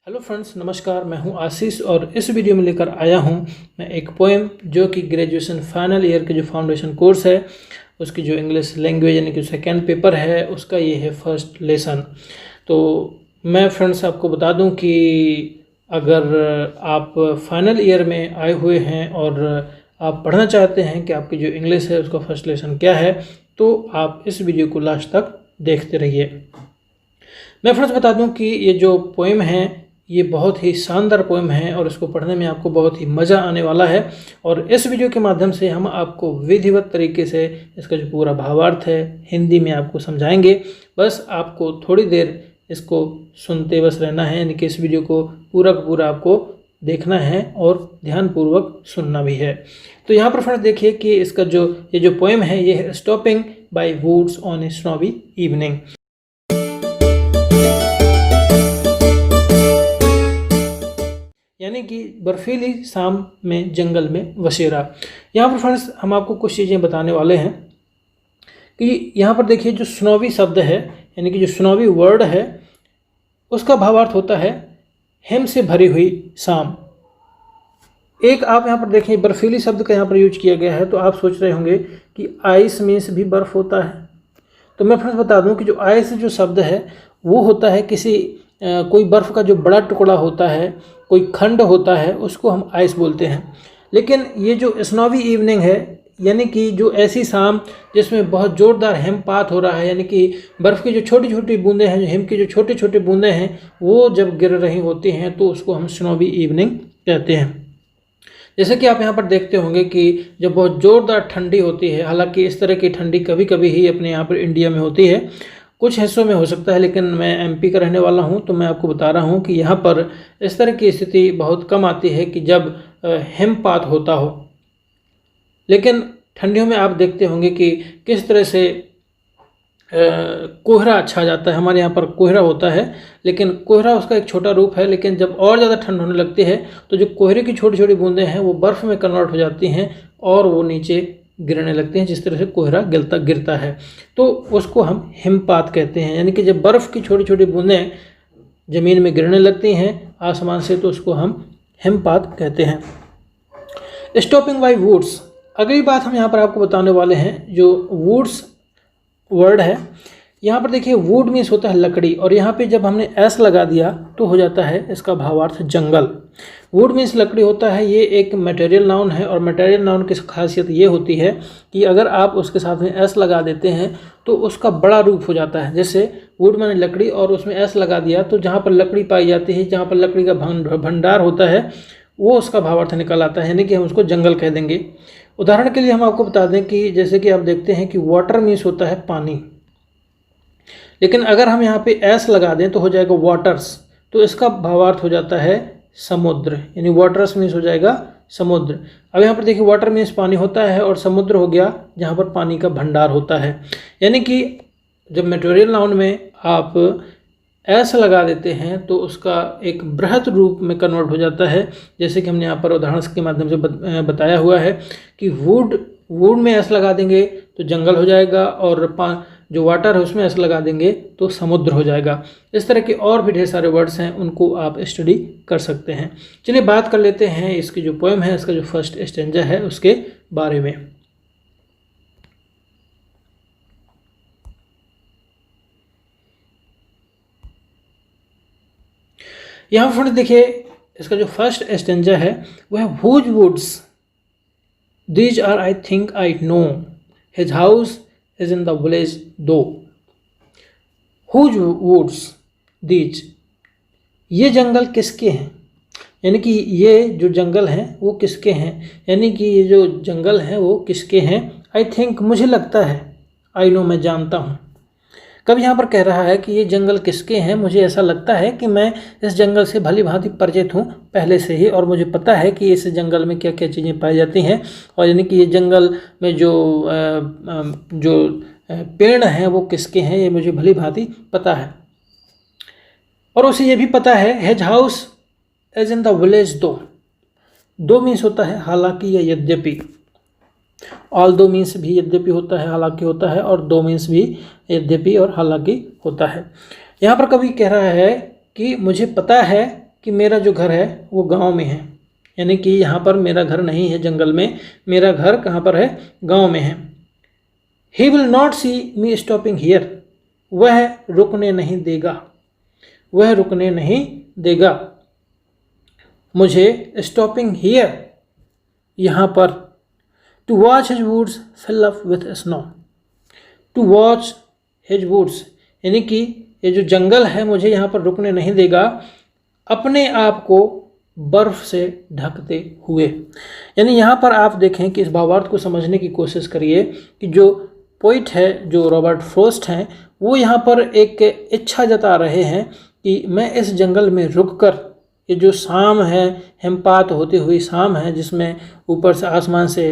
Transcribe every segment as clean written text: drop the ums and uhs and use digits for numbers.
Hello friends, नमस्कार। मैं हूं आशीष और इस वीडियो में लेकर आया हूं मैं एक पोएम जो कि ग्रेजुएशन फाइनल ईयर के जो फाउंडेशन कोर्स है उसकी जो इंग्लिश लैंग्वेज यानी कि सेकेंड पेपर है उसका ये है फर्स्ट लेसन। तो मैं फ्रेंड्स आपको बता दूं कि अगर आप फाइनल ईयर में आए हुए हैं और आप पढ़ना चाहते हैं कि आपकी जो इंग्लिश है उसका फर्स्ट लेसन क्या है, तो आप इस वीडियो को लास्ट तक देखते रहिए। मैं फ्रेंड्स बता दूं कि ये जो पोएम है ये बहुत ही शानदार पोएम है और इसको पढ़ने में आपको बहुत ही मज़ा आने वाला है। और इस वीडियो के माध्यम से हम आपको विधिवत तरीके से इसका जो पूरा भावार्थ है हिंदी में आपको समझाएंगे। बस आपको थोड़ी देर इसको सुनते बस रहना है, यानी कि इस वीडियो को पूरा का पूरा आपको देखना है और ध्यानपूर्वक सुनना भी है। तो यहाँ पर फ्रेंड्स देखिए कि इसका ये जो पोएम है ये है stopping by woods on a snowy evening. यानी कि बर्फीली शाम में जंगल में बसेरा। यहाँ पर फ्रेंड्स हम आपको कुछ चीज़ें बताने वाले हैं कि यहाँ पर देखिए जो स्नोवी शब्द है यानी कि जो स्नोवी वर्ड है उसका भावार्थ होता है हिम से भरी हुई शाम। एक आप यहाँ पर देखिए बर्फीली शब्द का यहाँ पर यूज किया गया है, तो आप सोच रहे होंगे कि आइस मीन्स भी बर्फ़ होता है। तो मैं फ्रेंड्स बता दूं कि जो आइस जो शब्द है वो होता है किसी कोई बर्फ़ का जो बड़ा टुकड़ा होता है, कोई खंड होता है, उसको हम आइस बोलते हैं। लेकिन ये जो स्नोवी इवनिंग है यानी कि जो ऐसी शाम जिसमें बहुत ज़ोरदार हिमपात हो रहा है, यानी कि बर्फ़ की जो छोटी छोटी बूंदें हैं, जो हिम की जो छोटी छोटी बूंदें हैं वो जब गिर रही होती हैं तो उसको हम स्नोवी इवनिंग कहते हैं। जैसे कि आप यहाँ पर देखते होंगे कि जब बहुत ज़ोरदार ठंडी होती है, हालांकि इस तरह की ठंडी कभी कभी ही अपने यहाँ पर इंडिया में होती है, कुछ हिस्सों में हो सकता है, लेकिन मैं एमपी का रहने वाला हूँ तो मैं आपको बता रहा हूँ कि यहाँ पर इस तरह की स्थिति बहुत कम आती है कि जब हिमपात होता हो। लेकिन ठंडियों में आप देखते होंगे कि किस तरह से कोहरा छा जाता है। हमारे यहाँ पर कोहरा होता है, लेकिन कोहरा उसका एक छोटा रूप है, लेकिन जब और ज़्यादा ठंड होने लगती है तो जो कोहरे की छोटी छोटी बूंदें हैं वो बर्फ़ में कन्वर्ट हो जाती हैं और वो नीचे गिरने लगते हैं। जिस तरह से कोहरा गिरता है तो उसको हम हिमपात कहते हैं, यानी कि जब बर्फ़ की छोटी छोटी बूंदें ज़मीन में गिरने लगती हैं आसमान से तो उसको हम हिमपात कहते हैं। स्टॉपिंग बाय वुड्स, अगली बात हम यहाँ पर आपको बताने वाले हैं। जो वुड्स वर्ड है यहाँ पर देखिए वुड मीन्स होता है लकड़ी, और यहाँ पे जब हमने एस लगा दिया तो हो जाता है इसका भावार्थ जंगल। वुड मीन्स लकड़ी होता है, ये एक मटेरियल नाउन है और मटेरियल नाउन की खासियत ये होती है कि अगर आप उसके साथ में एस लगा देते हैं तो उसका बड़ा रूप हो जाता है। जैसे वुड माने लकड़ी और उसमें एस लगा दिया तो जहाँ पर लकड़ी पाई जाती है, जहाँ पर लकड़ी का भंडार होता है, वो उसका भावार्थ निकल आता है, यानी कि हम उसको जंगल कह देंगे। उदाहरण के लिए हम आपको बता दें कि जैसे कि आप देखते हैं कि वाटर मीन्स होता है पानी, लेकिन अगर हम यहाँ पे एस लगा दें तो हो जाएगा वाटर्स, तो इसका भावार्थ हो जाता है समुद्र, यानी वाटर्स मीन्स हो जाएगा समुद्र। अब यहाँ पर देखिए वाटर मीन्स पानी होता है और समुद्र हो गया जहाँ पर पानी का भंडार होता है। यानी कि जब मटेरियल नाउन में आप एस लगा देते हैं तो उसका एक बृहत रूप में कन्वर्ट हो जाता है। जैसे कि हमने यहाँ पर उदाहरण के माध्यम से बताया हुआ है कि वुड में एस लगा देंगे तो जंगल हो जाएगा, और जो वाटर है उसमें एस लगा देंगे तो समुद्र हो जाएगा। इस तरह के और भी ढेर सारे वर्ड्स हैं, उनको आप स्टडी कर सकते हैं। चलिए बात कर लेते हैं इसकी जो पोएम है, इसका जो फर्स्ट स्टेंजा है उसके बारे में। यहाँ फ्रेंड्स देखिए इसका जो फर्स्ट स्टेंजा है वो है whose woods these are I think I know his house is in the village though. Whose woods these, ये जंगल किसके हैं, यानी कि ये जो जंगल हैं वो किसके हैं, यानी कि ये जो जंगल हैं वो किसके हैं। आई थिंक मुझे लगता है, आई नो मैं जानता हूँ। कब यहाँ पर कह रहा है कि ये जंगल किसके हैं, मुझे ऐसा लगता है कि मैं इस जंगल से भली भांति परिचित हूँ पहले से ही, और मुझे पता है कि इस जंगल में क्या क्या चीज़ें पाई जाती हैं, और यानी कि ये जंगल में जो पेड़ हैं वो किसके हैं ये मुझे भली भांति पता है। और उसे ये भी पता है his house is in the village दो मीन्स होता है हालांकि या यद्यपि। ऑल दो मीन्स भी यद्यपि होता है, हालांकि होता है, और दो मीन्स भी यद्यपि और हालांकि होता है। यहाँ पर कवि कह रहा है कि मुझे पता है कि मेरा जो घर है वो गांव में है, यानी कि यहाँ पर मेरा घर नहीं है जंगल में, मेरा घर कहाँ पर है, गांव में है। He will not see me stopping here, वह रुकने नहीं देगा, वह रुकने नहीं देगा मुझे स्टॉपिंग हियर, यहाँ पर। To watch his woods fill up with snow, to watch his woods यानी कि ये जो जंगल है मुझे यहाँ पर रुकने नहीं देगा अपने आप को बर्फ से ढकते हुए। यानी यहाँ पर आप देखें कि इस भावार्थ को समझने की कोशिश करिए कि जो पोइट है, जो रॉबर्ट फ्रॉस्ट हैं, वो यहाँ पर एक इच्छा जता रहे हैं कि मैं इस जंगल में रुककर, ये जो शाम है, हिमपात होती हुई शाम है जिसमें ऊपर से आसमान से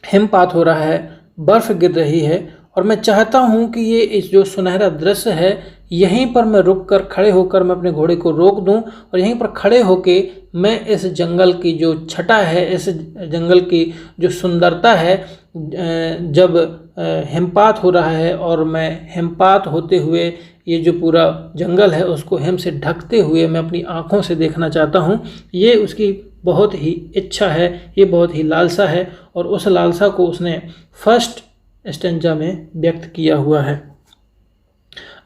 हिमपात हो रहा है, बर्फ़ गिर रही है, और मैं चाहता हूँ कि ये इस जो सुनहरा दृश्य है यहीं पर मैं रुककर, खड़े होकर मैं अपने घोड़े को रोक दूं और यहीं पर खड़े होके मैं इस जंगल की जो छटा है, इस जंगल की जो सुंदरता है, जब हिमपात हो रहा है और मैं हिमपात होते हुए ये जो पूरा जंगल है उसको हिम से ढकते हुए मैं अपनी आँखों से देखना चाहता हूँ। ये उसकी बहुत ही इच्छा है, ये बहुत ही लालसा है, और उस लालसा को उसने फर्स्ट स्टेंजा में व्यक्त किया हुआ है।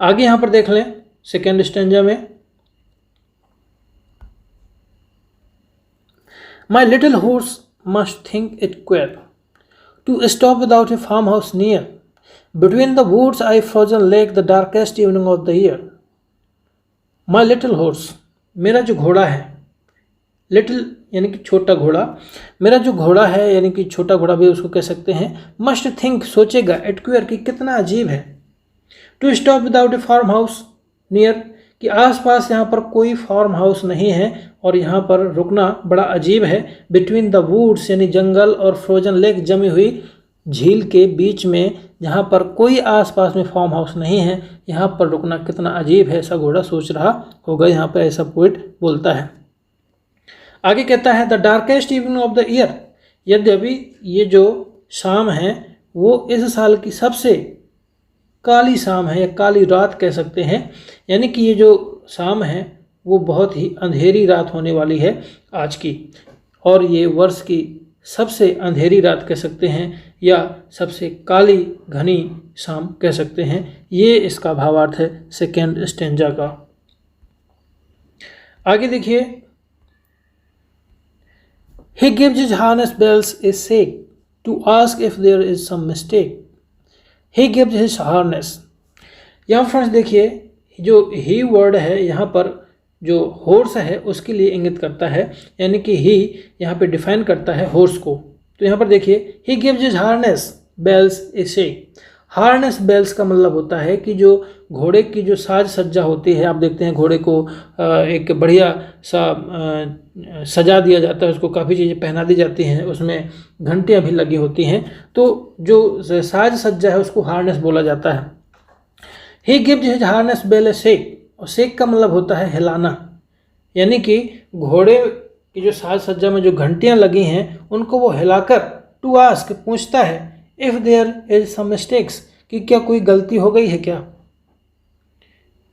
आगे यहाँ पर देख लें सेकेंड स्टेंजा में, my little horse must think it queer to stop without a farmhouse near, between the woods I frozen lake the darkest evening of the year. My little horse, मेरा जो घोड़ा है, little यानी कि छोटा घोड़ा, मेरा जो घोड़ा है यानी कि छोटा घोड़ा भी उसको कह सकते हैं, मस्ट थिंक सोचेगा, इट क्वेयर कि कितना अजीब है, to stop without a farmhouse near कि आसपास यहाँ पर कोई फार्म हाउस नहीं है और यहाँ पर रुकना बड़ा अजीब है, बिटवीन द वुड्स यानी जंगल और फ्रोजन लेक जमी हुई झील के बीच में जहाँ पर कोई आसपास में फार्म हाउस नहीं है, यहाँ पर रुकना कितना अजीब है, ऐसा घोड़ा सोच रहा होगा। यहाँ पर ऐसा पोइट बोलता है। आगे कहता है the darkest evening of the year, यद्यपि ये जो शाम है वो इस साल की सबसे काली शाम है या काली रात कह सकते हैं, यानी कि ये जो शाम है वो बहुत ही अंधेरी रात होने वाली है आज की, और ये वर्ष की सबसे अंधेरी रात कह सकते हैं या सबसे काली घनी शाम कह सकते हैं। ये इसका भावार्थ है सेकेंड स्टेंजा का। आगे देखिए, he gives his harness bells a shake to ask if there is some mistake. he gives his harness, यहाँ फ्रेंड्स देखिए जो ही वर्ड है यहाँ पर जो हॉर्स है उसके लिए इंगित करता है, यानी कि ही यहाँ पे डिफाइन करता है हॉर्स को। तो यहाँ पर देखिए he gives his harness bells a shake। Harness bells का मतलब होता है कि जो घोड़े की जो साज सज्जा होती है, आप देखते हैं घोड़े को एक बढ़िया सा सजा दिया जाता है, उसको काफ़ी चीज़ें पहना दी जाती हैं, उसमें घंटियाँ भी लगी होती हैं, तो जो साज सज्जा है उसको हार्नेस बोला जाता है। He gives his harness bell a shake, और शेक का मतलब होता है हिलाना, यानी कि घोड़े की जो साज सज्जा में जो घंटियाँ लगी हैं उनको वो हिलाकर टू आस्क पूछता है if there is some mistakes कि क्या कोई गलती हो गई है क्या।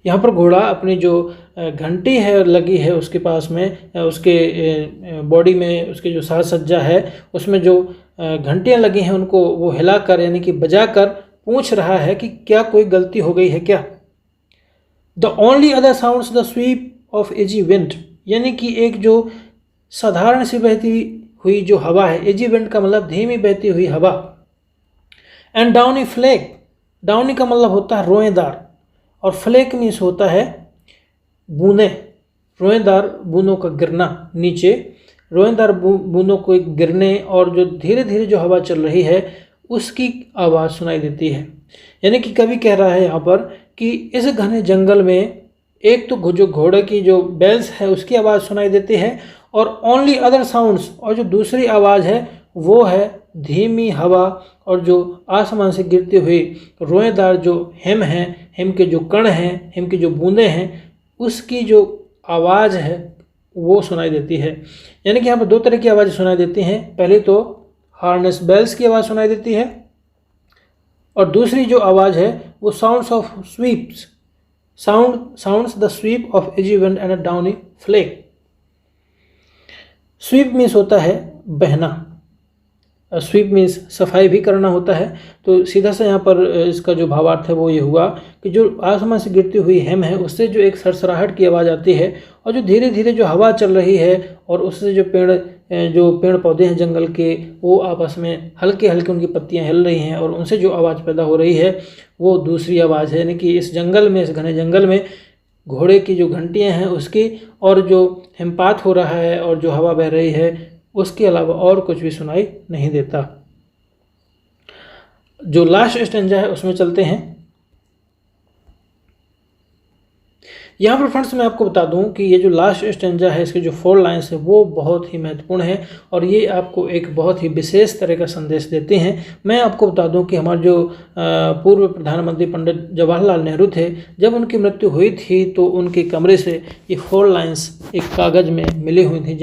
यहाँ पर घोड़ा अपनी जो घंटी है लगी है उसके पास में, उसके बॉडी में उसकी जो साज सज्जा है उसमें जो घंटियाँ लगी हैं उनको वो हिलाकर यानी कि बजाकर पूछ रहा है कि क्या कोई गलती हो गई है क्या। The only other sounds the SVEEP of AG wind, यानी कि एक जो साधारण सी बहती हुई जो हवा है, एजी विंड का मतलब धीमी बहती हुई हवा। एंड डाउनी फ्लेक, डाउनी का मतलब होता है रोएदार, और फ्लेक मीन्स होता है बूंदें, रोएदार बूंदों का गिरना नीचे, रोएदार बूंदों को गिरने और जो धीरे धीरे जो हवा चल रही है उसकी आवाज़ सुनाई देती है। यानी कि कवि कह रहा है यहाँ पर कि इस घने जंगल में एक तो जो घोड़े की जो बेल्स है उसकी आवाज़ सुनाई देती है, और ओनली अदर साउंड्स, और जो दूसरी आवाज़ है वो है धीमी हवा और जो आसमान से गिरती हुई रोएदार जो हिम हैं, हिम के जो कण हैं, हिम की जो बूंदें हैं, उसकी जो आवाज़ है वो सुनाई देती है। यानी कि यहाँ पर दो तरह की आवाज़ें सुनाई देती हैं, पहले तो हार्नेस बेल्स की आवाज़ सुनाई देती है और दूसरी जो आवाज़ है वो sounds of sweeps, sounds the sweep of edgy wind and a downy flake. Sweep means होता है बहना, स्वीप मीन्स सफाई भी करना होता है। तो सीधा सा यहाँ पर इसका जो भावार्थ है वो ये हुआ कि जो आसमान से गिरती हुई हिम है उससे जो एक सरसराहट की आवाज़ आती है और जो धीरे धीरे जो हवा चल रही है और उससे जो पेड़ पौधे हैं जंगल के वो आपस में हल्के हल्के उनकी पत्तियाँ हिल रही हैं और उनसे जो आवाज़ पैदा हो रही है वो दूसरी आवाज़ है। यानी कि इस जंगल में, इस घने जंगल में घोड़े की जो घंटियाँ हैं उसकी और जो हिमपात हो रहा है और जो हवा बह रही है उसके अलावा और कुछ भी सुनाई नहीं देता। जो लास्ट स्टेंजा है उसमें चलते हैं। यहाँ पर फ्रेंड्स मैं आपको बता दूं कि ये जो लास्ट स्टेंजा है इसके जो 4 लाइन्स है वो बहुत ही महत्वपूर्ण है और ये आपको एक बहुत ही विशेष तरह का संदेश देते हैं। मैं आपको बता दूं कि हमारे जो पूर्व प्रधानमंत्री पंडित जवाहरलाल नेहरू थे, जब उनकी मृत्यु हुई थी तो उनके कमरे से ये 4 लाइन्स एक कागज़ में मिली हुई थी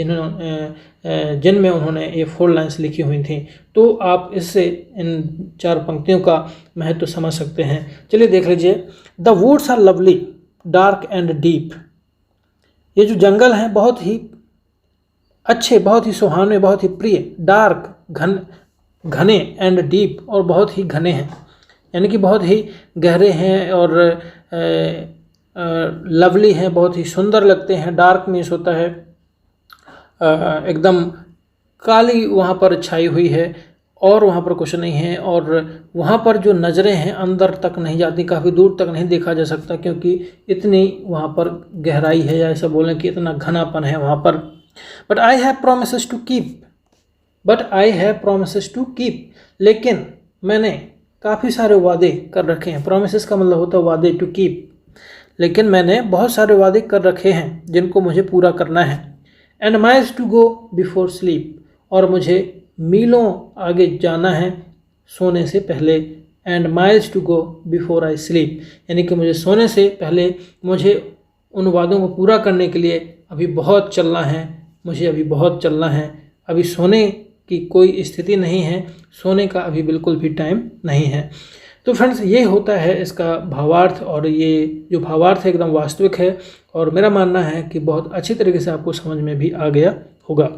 जिनमें उन्होंने ये 4 लाइन्स लिखी हुई थी। तो आप इससे इन 4 पंक्तियों का महत्व समझ सकते हैं। चलिए देख लीजिए। The woods are lovely dark and deep. ये जो जंगल हैं बहुत ही अच्छे, बहुत ही सुहावने, बहुत ही प्रिय, डार्क घने एंड डीप और बहुत ही घने हैं, यानी कि बहुत ही गहरे हैं और लवली हैं, बहुत ही सुंदर लगते हैं। डार्क मीन्स होता है एकदम काली वहाँ पर छाई हुई है और वहाँ पर कुछ नहीं है और वहाँ पर जो नज़रें हैं अंदर तक नहीं जाती, काफ़ी दूर तक नहीं देखा जा सकता क्योंकि इतनी वहाँ पर गहराई है या ऐसा बोलें कि इतना घनापन है वहाँ पर। But I have promises to keep, लेकिन मैंने काफ़ी सारे वादे कर रखे हैं। प्रोमिसेस का मतलब होता है वादे, टू कीप, लेकिन मैंने बहुत सारे वादे कर रखे हैं जिनको मुझे पूरा करना है। And miles to go before sleep, और मुझे मीलों आगे जाना है सोने से पहले। And miles to go before I sleep, यानी कि मुझे सोने से पहले मुझे उन वादों को पूरा करने के लिए अभी बहुत चलना है, मुझे अभी बहुत चलना है। अभी सोने की कोई स्थिति नहीं है, सोने का अभी बिल्कुल भी टाइम नहीं है। तो फ्रेंड्स ये होता है इसका भावार्थ और ये जो भावार्थ है एकदम वास्तविक है और मेरा मानना है कि बहुत अच्छी तरीके से आपको समझ में भी आ गया होगा।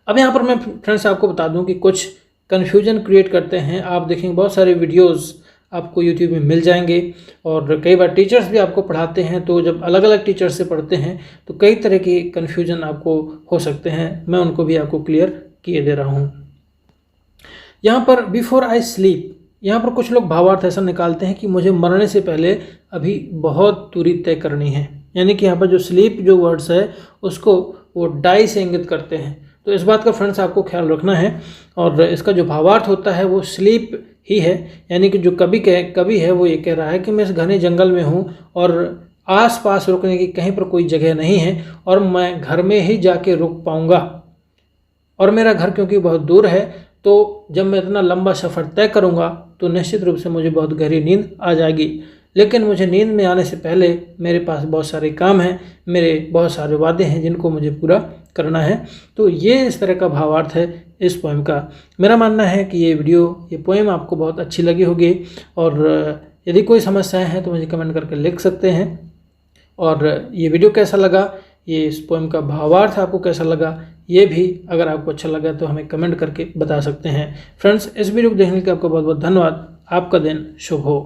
अब यहाँ पर मैं फ्रेंड्स आपको बता दूं कि कुछ कन्फ्यूजन क्रिएट करते हैं। आप देखेंगे बहुत सारे वीडियोस आपको यूट्यूब में मिल जाएंगे और कई बार टीचर्स भी आपको पढ़ाते हैं, तो जब अलग अलग टीचर्स से पढ़ते हैं तो कई तरह की कन्फ्यूजन आपको हो सकते हैं। मैं उनको भी आपको क्लियर किए दे रहा हूँ। यहाँ पर बिफोर आई स्लीप, यहाँ पर कुछ लोग भावार्थ ऐसा निकालते हैं कि मुझे मरने से पहले अभी बहुत दूरी तय करनी है, यानी कि यहाँ पर जो स्लीप जो वर्ड्स है उसको वो डाई से इंगित करते हैं। तो इस बात का फ्रेंड्स आपको ख्याल रखना है और इसका जो भावार्थ होता है वो स्लीप ही है, यानी कि जो कवि है वो ये कह रहा है कि मैं इस घने जंगल में हूँ और आस-पास रुकने की कहीं पर कोई जगह नहीं है और मैं घर में ही जाके रुक पाऊँगा और मेरा घर क्योंकि बहुत दूर है तो जब मैं इतना लंबा सफ़र तय करूँगा तो निश्चित रूप से मुझे बहुत गहरी नींद आ जाएगी, लेकिन मुझे नींद में आने से पहले मेरे पास बहुत सारे काम हैं, मेरे बहुत सारे वादे हैं जिनको मुझे पूरा करना है। तो ये इस तरह का भावार्थ है इस पोएम का। मेरा मानना है कि ये पोएम आपको बहुत अच्छी लगी होगी और यदि कोई समस्याएं हैं तो मुझे कमेंट करके लिख सकते हैं। और ये वीडियो कैसा लगा, ये इस पोएम का भावार्थ आपको कैसा लगा, ये भी अगर आपको अच्छा लगा तो हमें कमेंट करके बता सकते हैं। फ्रेंड्स इस वीडियो को देखने के लिए आपको बहुत बहुत धन्यवाद। आपका दिन शुभ हो।